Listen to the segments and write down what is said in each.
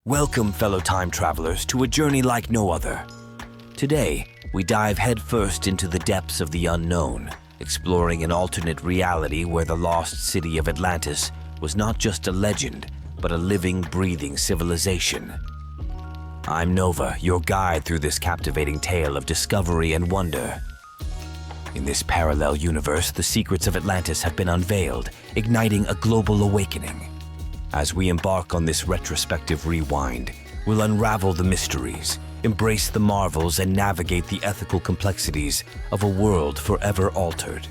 Welcome, fellow time travelers, to a journey like no other. Today, we dive headfirst into the depths of the unknown, exploring an alternate reality where the Lost City of Atlantis was not just a legend, but a living, breathing civilization. I'm Nova, your guide through this captivating tale of discovery and wonder. In this parallel universe, the secrets of Atlantis have been unveiled, igniting a global awakening. As we embark on this retrospective rewind, we'll unravel the mysteries, embrace the marvels, and navigate the ethical complexities of a world forever altered.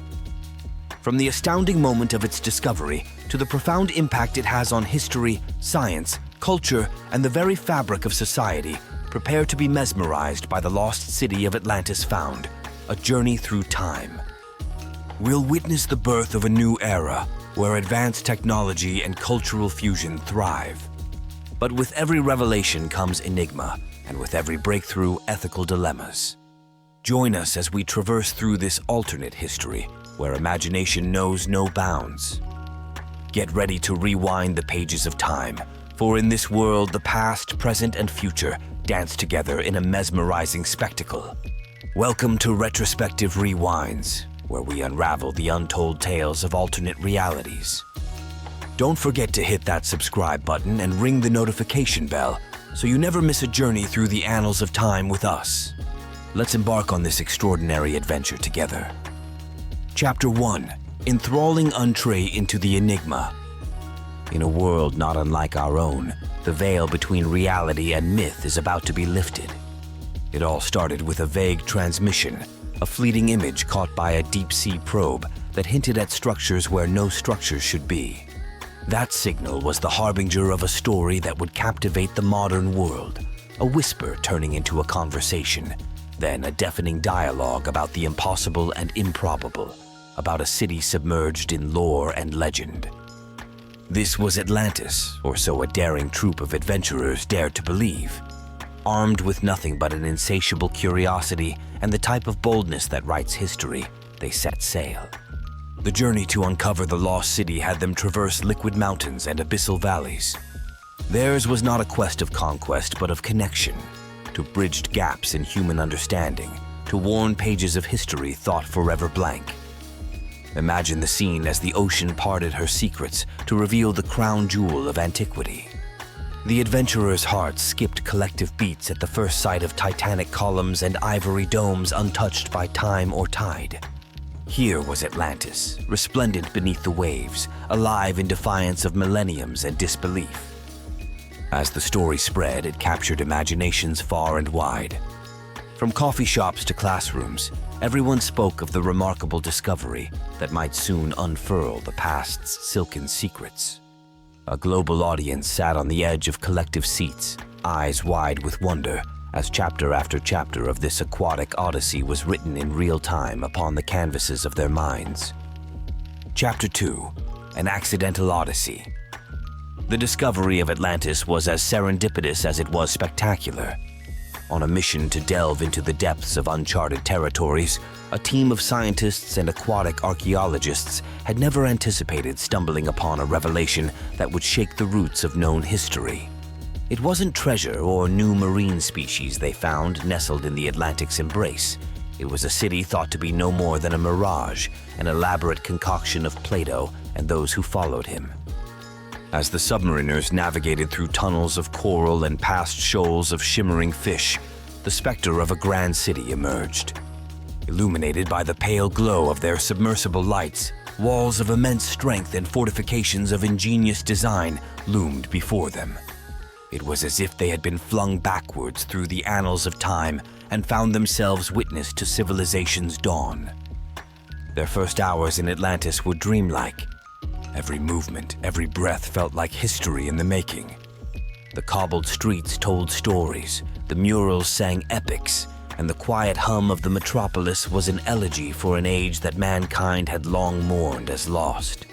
From the astounding moment of its discovery to the profound impact it has on history, science, culture, and the very fabric of society, prepare to be mesmerized by the lost city of Atlantis found, a journey through time. We'll witness the birth of a new era where advanced technology and cultural fusion thrive. But with every revelation comes enigma, and with every breakthrough, ethical dilemmas. Join us as we traverse through this alternate history where imagination knows no bounds. Get ready to rewind the pages of time, for in this world, the past, present, and future dance together in a mesmerizing spectacle. Welcome to Retrospective Rewinds, where we unravel the untold tales of alternate realities. Don't forget to hit that subscribe button and ring the notification bell so you never miss a journey through the annals of time with us. Let's embark on this extraordinary adventure together. Chapter 1: Enthralling Entree into the Enigma. In a world not unlike our own, the veil between reality and myth is about to be lifted. It all started with a vague transmission, a fleeting image caught by a deep-sea probe that hinted at structures where no structures should be. That signal was the harbinger of a story that would captivate the modern world, a whisper turning into a conversation, then a deafening dialogue about the impossible and improbable, about a city submerged in lore and legend. This was Atlantis, or so a daring troop of adventurers dared to believe. Armed with nothing but an insatiable curiosity and the type of boldness that writes history, they set sail. The journey to uncover the lost city had them traverse liquid mountains and abyssal valleys. Theirs was not a quest of conquest, but of connection, to bridge gaps in human understanding, to worn pages of history thought forever blank. Imagine the scene as the ocean parted her secrets to reveal the crown jewel of antiquity. The adventurers' hearts skipped collective beats at the first sight of titanic columns and ivory domes untouched by time or tide. Here was Atlantis, resplendent beneath the waves, alive in defiance of millenniums and disbelief. As the story spread, it captured imaginations far and wide. From coffee shops to classrooms, everyone spoke of the remarkable discovery that might soon unfurl the past's silken secrets. A global audience sat on the edge of collective seats, eyes wide with wonder, as chapter after chapter of this aquatic odyssey was written in real time upon the canvases of their minds. Chapter 2: An Accidental Odyssey. The discovery of Atlantis was as serendipitous as it was spectacular. On a mission to delve into the depths of uncharted territories, a team of scientists and aquatic archaeologists had never anticipated stumbling upon a revelation that would shake the roots of known history. It wasn't treasure or new marine species they found nestled in the Atlantic's embrace. It was a city thought to be no more than a mirage, an elaborate concoction of Plato and those who followed him. As the submariners navigated through tunnels of coral and past shoals of shimmering fish, the specter of a grand city emerged. Illuminated by the pale glow of their submersible lights, walls of immense strength and fortifications of ingenious design loomed before them. It was as if they had been flung backwards through the annals of time and found themselves witness to civilization's dawn. Their first hours in Atlantis were dreamlike. Every movement, every breath felt like history in the making. The cobbled streets told stories, the murals sang epics, and the quiet hum of the metropolis was an elegy for an age that mankind had long mourned as lost.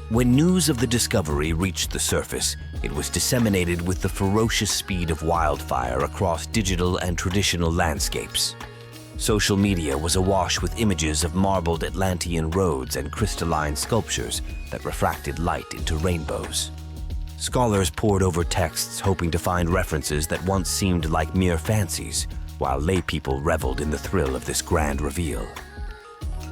When news of the discovery reached the surface, it was disseminated with the ferocious speed of wildfire across digital and traditional landscapes. Social media was awash with images of marbled Atlantean roads and crystalline sculptures that refracted light into rainbows. Scholars pored over texts hoping to find references that once seemed like mere fancies, while laypeople reveled in the thrill of this grand reveal.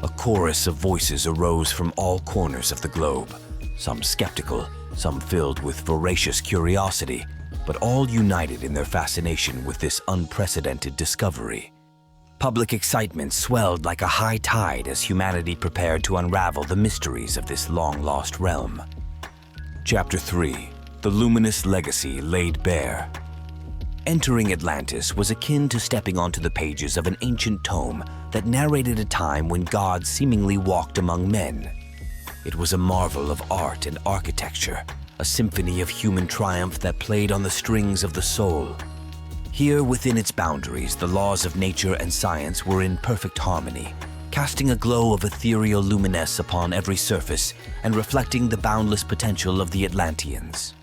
A chorus of voices arose from all corners of the globe, some skeptical, some filled with voracious curiosity, but all united in their fascination with this unprecedented discovery. Public excitement swelled like a high tide as humanity prepared to unravel the mysteries of this long-lost realm. Chapter 3: The Luminous Legacy Laid Bare. Entering Atlantis was akin to stepping onto the pages of an ancient tome that narrated a time when God seemingly walked among men. It was a marvel of art and architecture, a symphony of human triumph that played on the strings of the soul. Here, within its boundaries, the laws of nature and science were in perfect harmony, casting a glow of ethereal luminescence upon every surface and reflecting the boundless potential of the Atlanteans.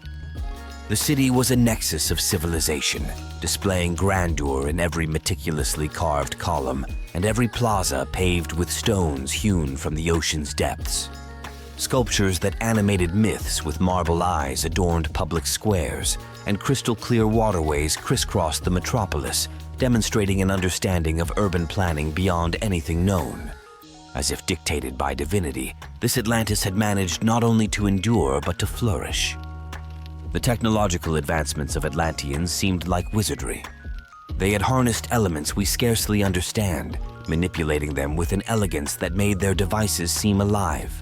The city was a nexus of civilization, displaying grandeur in every meticulously carved column and every plaza paved with stones hewn from the ocean's depths. Sculptures that animated myths with marble eyes adorned public squares, and crystal-clear waterways crisscrossed the metropolis, demonstrating an understanding of urban planning beyond anything known. As if dictated by divinity, this Atlantis had managed not only to endure but to flourish. The technological advancements of Atlanteans seemed like wizardry. They had harnessed elements we scarcely understand, manipulating them with an elegance that made their devices seem alive.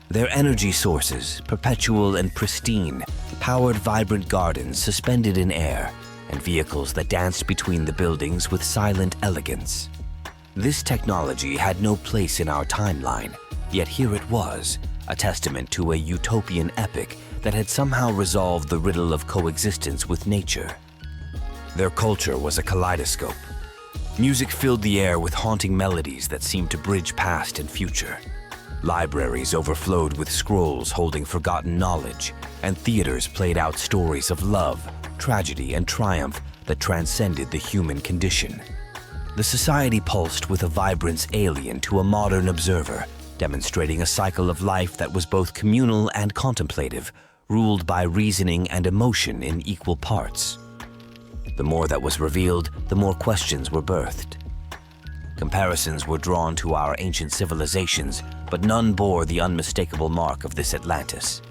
Their energy sources, perpetual and pristine, powered vibrant gardens suspended in air, and vehicles that danced between the buildings with silent elegance. This technology had no place in our timeline, yet here it was, a testament to a utopian epic that had somehow resolved the riddle of coexistence with nature. Their culture was a kaleidoscope. Music filled the air with haunting melodies that seemed to bridge past and future. Libraries overflowed with scrolls holding forgotten knowledge, and theaters played out stories of love, tragedy, and triumph that transcended the human condition. The society pulsed with a vibrance alien to a modern observer, demonstrating a cycle of life that was both communal and contemplative, ruled by reasoning and emotion in equal parts. The more that was revealed, the more questions were birthed. Comparisons were drawn to our ancient civilizations, but none bore the unmistakable mark of this Atlantis.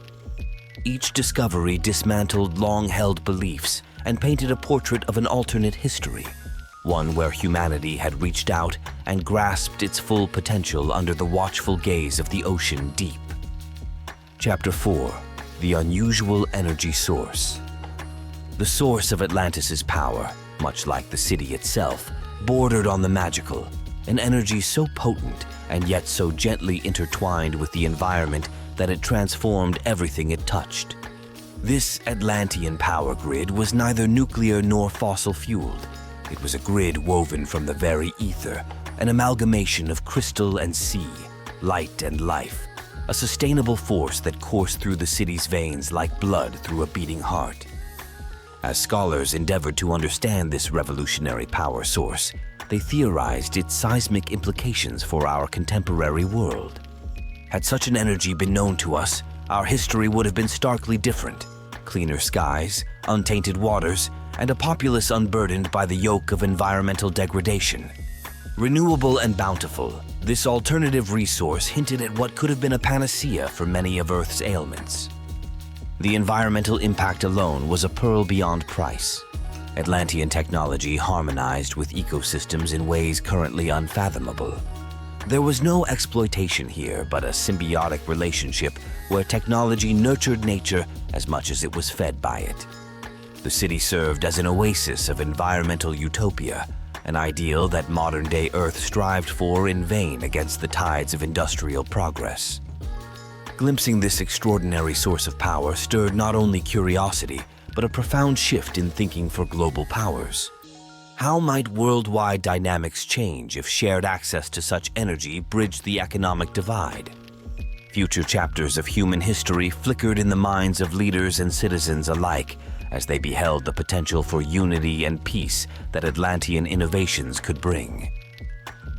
Each discovery dismantled long-held beliefs and painted a portrait of an alternate history, one where humanity had reached out and grasped its full potential under the watchful gaze of the ocean deep. Chapter 4: The Unusual Energy Source. The source of Atlantis's power, much like the city itself, bordered on the magical, an energy so potent and yet so gently intertwined with the environment that it transformed everything it touched. This Atlantean power grid was neither nuclear nor fossil-fueled. It was a grid woven from the very ether, an amalgamation of crystal and sea, light and life, a sustainable force that coursed through the city's veins like blood through a beating heart. As scholars endeavored to understand this revolutionary power source, they theorized its seismic implications for our contemporary world. Had such an energy been known to us, our history would have been starkly different. Cleaner skies, untainted waters, and a populace unburdened by the yoke of environmental degradation. Renewable and bountiful, this alternative resource hinted at what could have been a panacea for many of Earth's ailments. The environmental impact alone was a pearl beyond price. Atlantean technology harmonized with ecosystems in ways currently unfathomable. There was no exploitation here, but a symbiotic relationship where technology nurtured nature as much as it was fed by it. The city served as an oasis of environmental utopia, an ideal that modern-day Earth strived for in vain against the tides of industrial progress. Glimpsing this extraordinary source of power stirred not only curiosity, but a profound shift in thinking for global powers. How might worldwide dynamics change if shared access to such energy bridged the economic divide? Future chapters of human history flickered in the minds of leaders and citizens alike as they beheld the potential for unity and peace that Atlantean innovations could bring.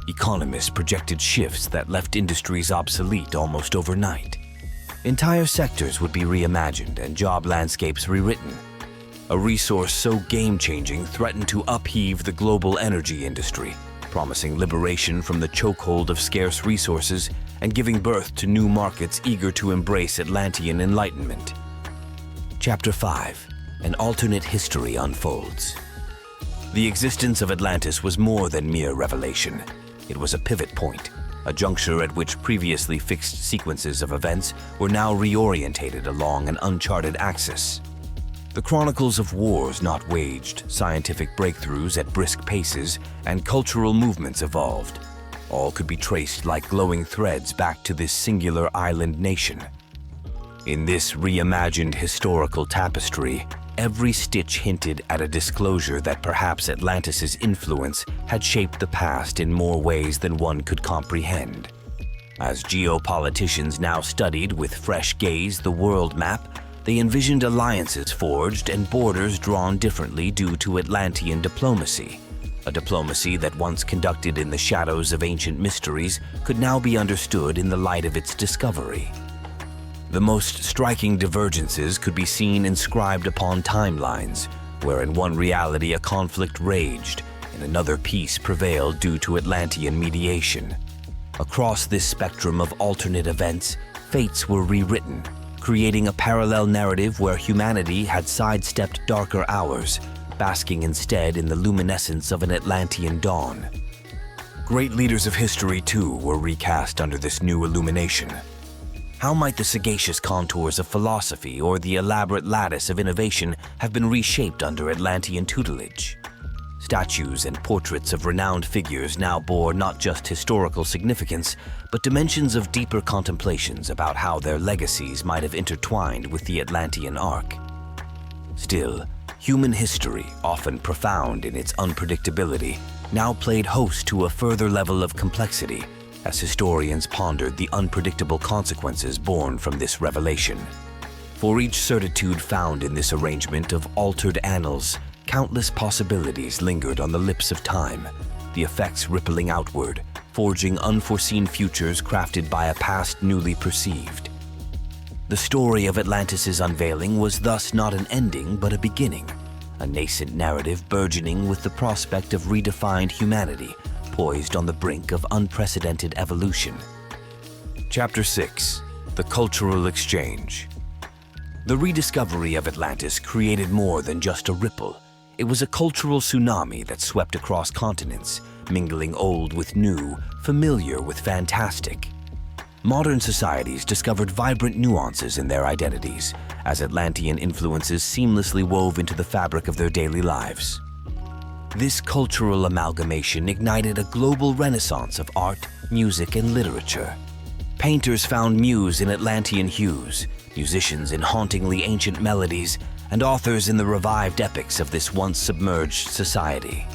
Economists projected shifts that left industries obsolete almost overnight. Entire sectors would be reimagined and job landscapes rewritten. A resource so game-changing threatened to upheave the global energy industry, promising liberation from the chokehold of scarce resources and giving birth to new markets eager to embrace Atlantean enlightenment. Chapter 5. An alternate history unfolds. The existence of Atlantis was more than mere revelation. It was a pivot point, a juncture at which previously fixed sequences of events were now reorientated along an uncharted axis. The chronicles of wars not waged, scientific breakthroughs at brisk paces, and cultural movements evolved. All could be traced like glowing threads back to this singular island nation. In this reimagined historical tapestry, every stitch hinted at a disclosure that perhaps Atlantis' influence had shaped the past in more ways than one could comprehend. As geopoliticians now studied with fresh gaze the world map, they envisioned alliances forged and borders drawn differently due to Atlantean diplomacy. A diplomacy that once conducted in the shadows of ancient mysteries could now be understood in the light of its discovery. The most striking divergences could be seen inscribed upon timelines, where in one reality a conflict raged, in another peace prevailed due to Atlantean mediation. Across this spectrum of alternate events, fates were rewritten, creating a parallel narrative where humanity had sidestepped darker hours, basking instead in the luminescence of an Atlantean dawn. Great leaders of history, too, were recast under this new illumination. How might the sagacious contours of philosophy or the elaborate lattice of innovation have been reshaped under Atlantean tutelage? Statues and portraits of renowned figures now bore not just historical significance, but dimensions of deeper contemplations about how their legacies might have intertwined with the Atlantean arc. Still, human history, often profound in its unpredictability, now played host to a further level of complexity, as historians pondered the unpredictable consequences born from this revelation. For each certitude found in this arrangement of altered annals, countless possibilities lingered on the lips of time, the effects rippling outward, forging unforeseen futures crafted by a past newly perceived. The story of Atlantis' unveiling was thus not an ending but a beginning, a nascent narrative burgeoning with the prospect of redefined humanity, poised on the brink of unprecedented evolution. Chapter 6. The Cultural Exchange. The rediscovery of Atlantis created more than just a ripple. It was a cultural tsunami that swept across continents, mingling old with new, familiar with fantastic. Modern societies discovered vibrant nuances in their identities, as Atlantean influences seamlessly wove into the fabric of their daily lives. This cultural amalgamation ignited a global renaissance of art, music, and literature. Painters found muse in Atlantean hues, musicians in hauntingly ancient melodies, and authors in the revived epics of this once submerged society.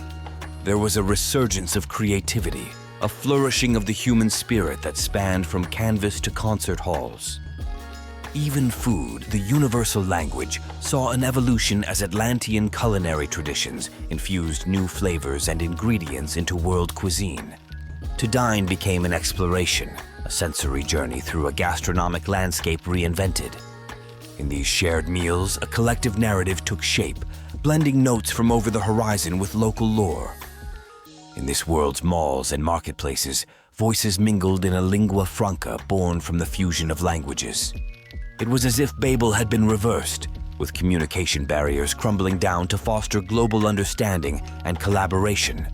There was a resurgence of creativity, a flourishing of the human spirit that spanned from canvas to concert halls. Even food, the universal language, saw an evolution as Atlantean culinary traditions infused new flavors and ingredients into world cuisine. To dine became an exploration, a sensory journey through a gastronomic landscape reinvented. In these shared meals, a collective narrative took shape, blending notes from over the horizon with local lore. In this world's malls and marketplaces, voices mingled in a lingua franca born from the fusion of languages. It was as if Babel had been reversed, with communication barriers crumbling down to foster global understanding and collaboration.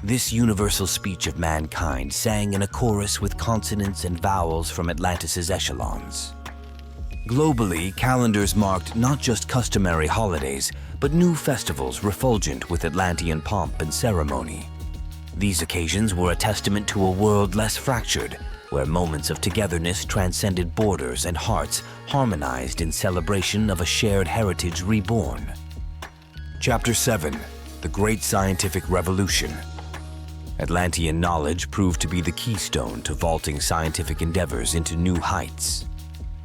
This universal speech of mankind sang in a chorus with consonants and vowels from Atlantis' echelons. Globally, calendars marked not just customary holidays, but new festivals refulgent with Atlantean pomp and ceremony. These occasions were a testament to a world less fractured, where moments of togetherness transcended borders and hearts harmonized in celebration of a shared heritage reborn. Chapter 7. The Great Scientific Revolution. Atlantean knowledge proved to be the keystone to vaulting scientific endeavors into new heights.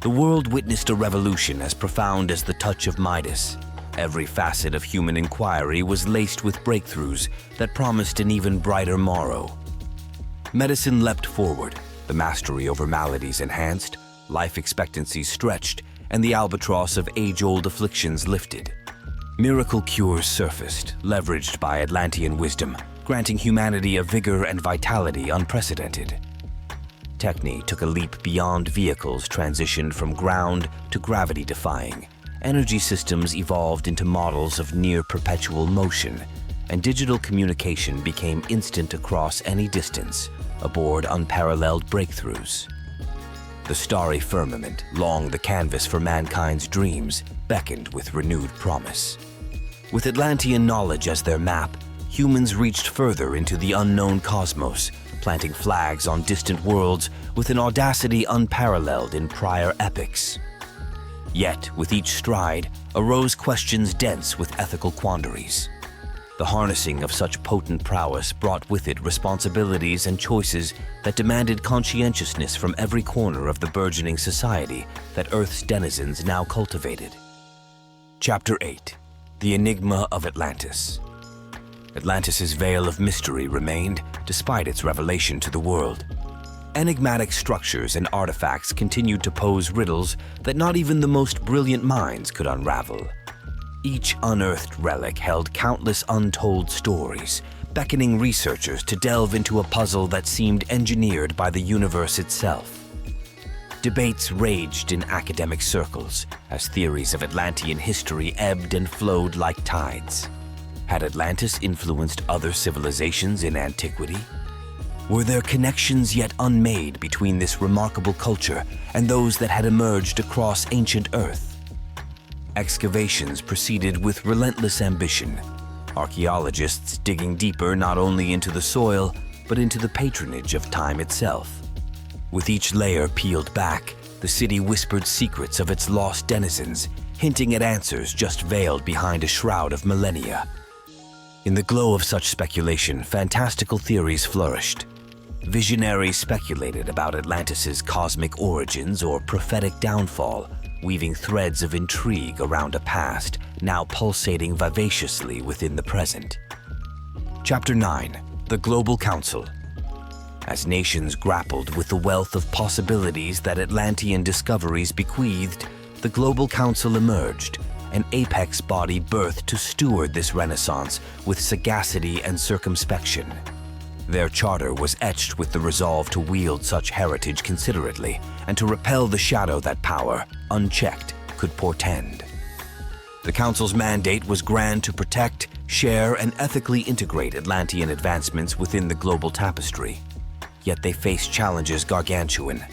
The world witnessed a revolution as profound as the touch of Midas. Every facet of human inquiry was laced with breakthroughs that promised an even brighter morrow. Medicine leapt forward, the mastery over maladies enhanced, life expectancies stretched, and the albatross of age-old afflictions lifted. Miracle cures surfaced, leveraged by Atlantean wisdom, granting humanity a vigor and vitality unprecedented. Techne took a leap beyond vehicles transitioned from ground to gravity-defying. Energy systems evolved into models of near-perpetual motion, and digital communication became instant across any distance, aboard unparalleled breakthroughs. The starry firmament, long the canvas for mankind's dreams, beckoned with renewed promise. With Atlantean knowledge as their map, humans reached further into the unknown cosmos, planting flags on distant worlds with an audacity unparalleled in prior epochs. Yet, with each stride, arose questions dense with ethical quandaries. The harnessing of such potent prowess brought with it responsibilities and choices that demanded conscientiousness from every corner of the burgeoning society that Earth's denizens now cultivated. Chapter 8: The Enigma of Atlantis. Atlantis's veil of mystery remained, despite its revelation to the world. Enigmatic structures and artifacts continued to pose riddles that not even the most brilliant minds could unravel. Each unearthed relic held countless untold stories, beckoning researchers to delve into a puzzle that seemed engineered by the universe itself. Debates raged in academic circles as theories of Atlantean history ebbed and flowed like tides. Had Atlantis influenced other civilizations in antiquity? Were there connections yet unmade between this remarkable culture and those that had emerged across ancient Earth? Excavations proceeded with relentless ambition, archaeologists digging deeper not only into the soil, but into the patronage of time itself. With each layer peeled back, the city whispered secrets of its lost denizens, hinting at answers just veiled behind a shroud of millennia. In the glow of such speculation, fantastical theories flourished. Visionaries speculated about Atlantis's cosmic origins or prophetic downfall, weaving threads of intrigue around a past now pulsating vivaciously within the present. Chapter 9: The Global Council. As nations grappled with the wealth of possibilities that Atlantean discoveries bequeathed, the Global Council emerged, an apex body birthed to steward this renaissance with sagacity and circumspection. Their charter was etched with the resolve to wield such heritage considerately and to repel the shadow that power, unchecked, could portend. The Council's mandate was grand: to protect, share, and ethically integrate Atlantean advancements within the global tapestry. Yet they faced challenges gargantuan.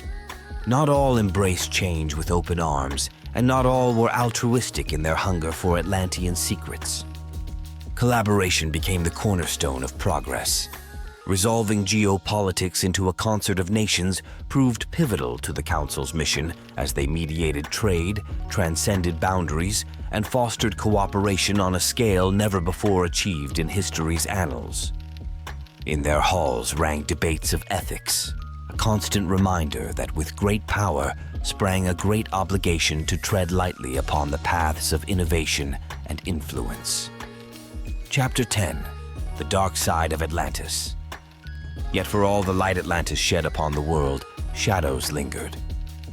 Not all embraced change with open arms, and not all were altruistic in their hunger for Atlantean secrets. Collaboration became the cornerstone of progress. Resolving geopolitics into a concert of nations proved pivotal to the Council's mission as they mediated trade, transcended boundaries, and fostered cooperation on a scale never before achieved in history's annals. In their halls rang debates of ethics, a constant reminder that with great power sprang a great obligation to tread lightly upon the paths of innovation and influence. Chapter 10: The Dark Side of Atlantis. Yet for all the light Atlantis shed upon the world, shadows lingered.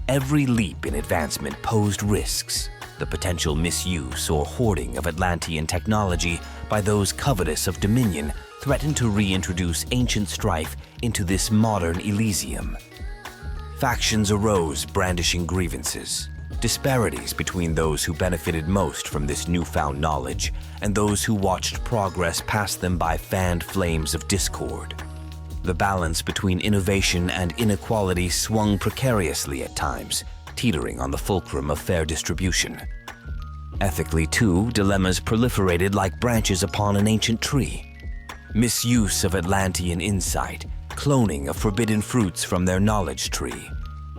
Every leap in advancement posed risks, the potential misuse or hoarding of Atlantean technology by those covetous of dominion threatened to reintroduce ancient strife into this modern Elysium. Factions arose brandishing grievances, disparities between those who benefited most from this newfound knowledge and those who watched progress pass them by fanned flames of discord. The balance between innovation and inequality swung precariously at times, teetering on the fulcrum of fair distribution. Ethically, too, dilemmas proliferated like branches upon an ancient tree. Misuse of Atlantean insight, cloning of forbidden fruits from their knowledge tree.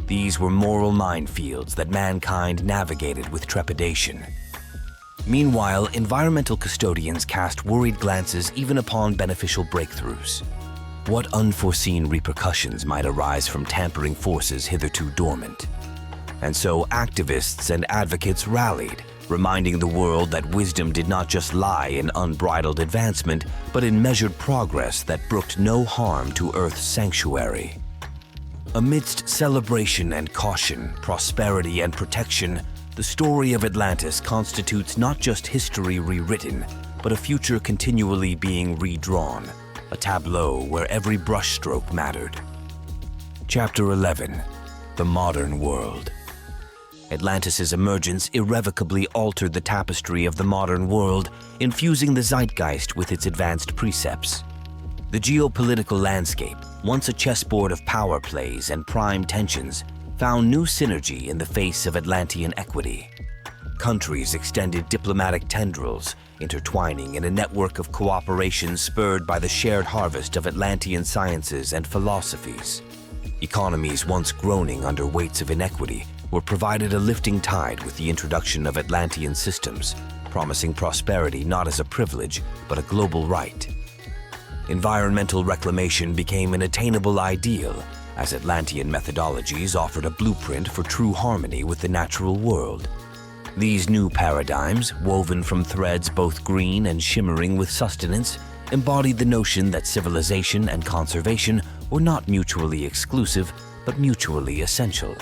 These were moral minefields that mankind navigated with trepidation. Meanwhile, environmental custodians cast worried glances even upon beneficial breakthroughs. What unforeseen repercussions might arise from tampering forces hitherto dormant? And so activists and advocates rallied, reminding the world that wisdom did not just lie in unbridled advancement, but in measured progress that brooked no harm to Earth's sanctuary. Amidst celebration and caution, prosperity and protection, the story of Atlantis constitutes not just history rewritten, but a future continually being redrawn, a tableau where every brushstroke mattered. Chapter 11: The Modern World. Atlantis' emergence irrevocably altered the tapestry of the modern world, infusing the zeitgeist with its advanced precepts. The geopolitical landscape, once a chessboard of power plays and prime tensions, found new synergy in the face of Atlantean equity. Countries extended diplomatic tendrils, intertwining in a network of cooperation spurred by the shared harvest of Atlantean sciences and philosophies. Economies once groaning under weights of inequity were provided a lifting tide with the introduction of Atlantean systems, promising prosperity not as a privilege, but a global right. Environmental reclamation became an attainable ideal, as Atlantean methodologies offered a blueprint for true harmony with the natural world. These new paradigms, woven from threads both green and shimmering with sustenance, embodied the notion that civilization and conservation were not mutually exclusive, but mutually essential.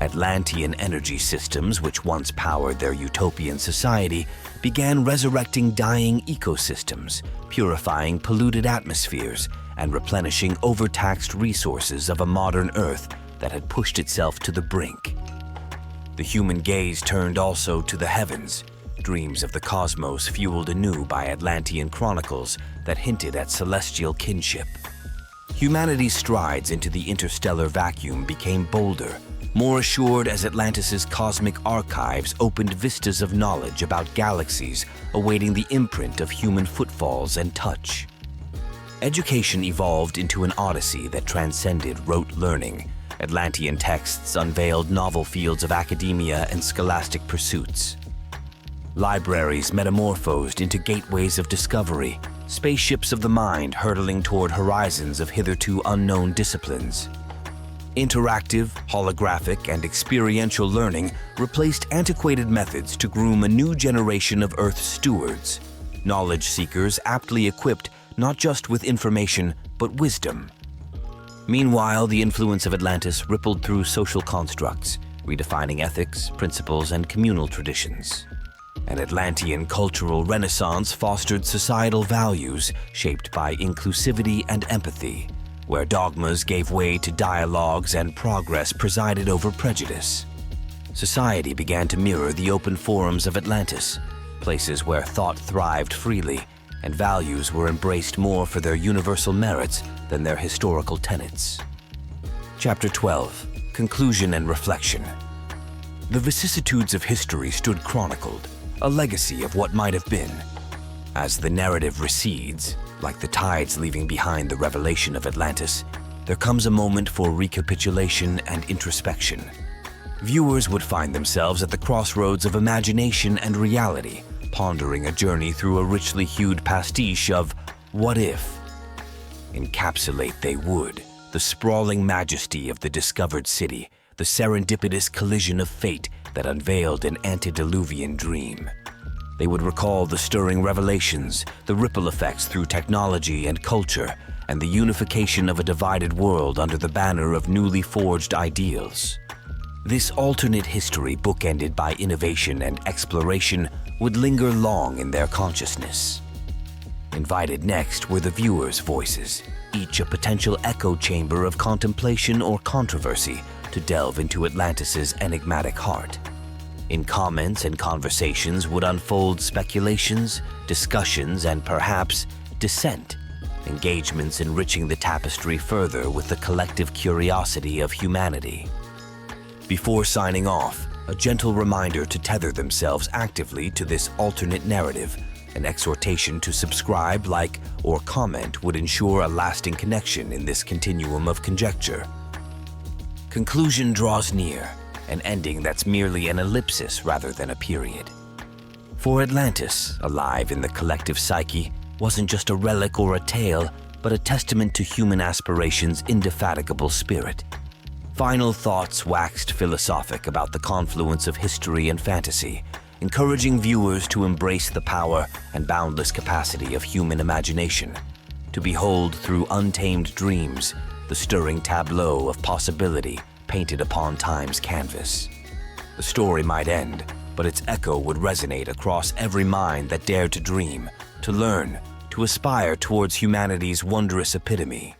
Atlantean energy systems, which once powered their utopian society, began resurrecting dying ecosystems, purifying polluted atmospheres, and replenishing overtaxed resources of a modern Earth that had pushed itself to the brink. The human gaze turned also to the heavens, dreams of the cosmos fueled anew by Atlantean chronicles that hinted at celestial kinship. Humanity's strides into the interstellar vacuum became bolder, more assured as Atlantis' cosmic archives opened vistas of knowledge about galaxies awaiting the imprint of human footfalls and touch. Education evolved into an odyssey that transcended rote learning. Atlantean texts unveiled novel fields of academia and scholastic pursuits. Libraries metamorphosed into gateways of discovery, spaceships of the mind hurtling toward horizons of hitherto unknown disciplines. Interactive, holographic, and experiential learning replaced antiquated methods to groom a new generation of Earth's stewards, knowledge seekers aptly equipped not just with information, but wisdom. Meanwhile, the influence of Atlantis rippled through social constructs, redefining ethics, principles, and communal traditions. An Atlantean cultural renaissance fostered societal values shaped by inclusivity and empathy, where dogmas gave way to dialogues and progress presided over prejudice. Society began to mirror the open forums of Atlantis, places where thought thrived freely and values were embraced more for their universal merits than their historical tenets. Chapter 12: Conclusion and Reflection. The vicissitudes of history stood chronicled, a legacy of what might have been. As the narrative recedes, like the tides leaving behind the revelation of Atlantis, there comes a moment for recapitulation and introspection. Viewers would find themselves at the crossroads of imagination and reality, pondering a journey through a richly hued pastiche of what if. Encapsulate they would the sprawling majesty of the discovered city, the serendipitous collision of fate that unveiled an antediluvian dream. They would recall the stirring revelations, the ripple effects through technology and culture, and the unification of a divided world under the banner of newly forged ideals. This alternate history, bookended by innovation and exploration, would linger long in their consciousness. Invited next were the viewers' voices, each a potential echo chamber of contemplation or controversy to delve into Atlantis' enigmatic heart. In comments and conversations would unfold speculations, discussions, and perhaps dissent, engagements enriching the tapestry further with the collective curiosity of humanity. Before signing off, a gentle reminder to tether themselves actively to this alternate narrative. An exhortation to subscribe, like, or comment would ensure a lasting connection in this continuum of conjecture. Conclusion draws near, an ending that's merely an ellipsis rather than a period. For Atlantis, alive in the collective psyche, wasn't just a relic or a tale, but a testament to human aspiration's indefatigable spirit. Final thoughts waxed philosophic about the confluence of history and fantasy, encouraging viewers to embrace the power and boundless capacity of human imagination, to behold through untamed dreams the stirring tableau of possibility painted upon time's canvas. The story might end, but its echo would resonate across every mind that dared to dream, to learn, to aspire towards humanity's wondrous epitome.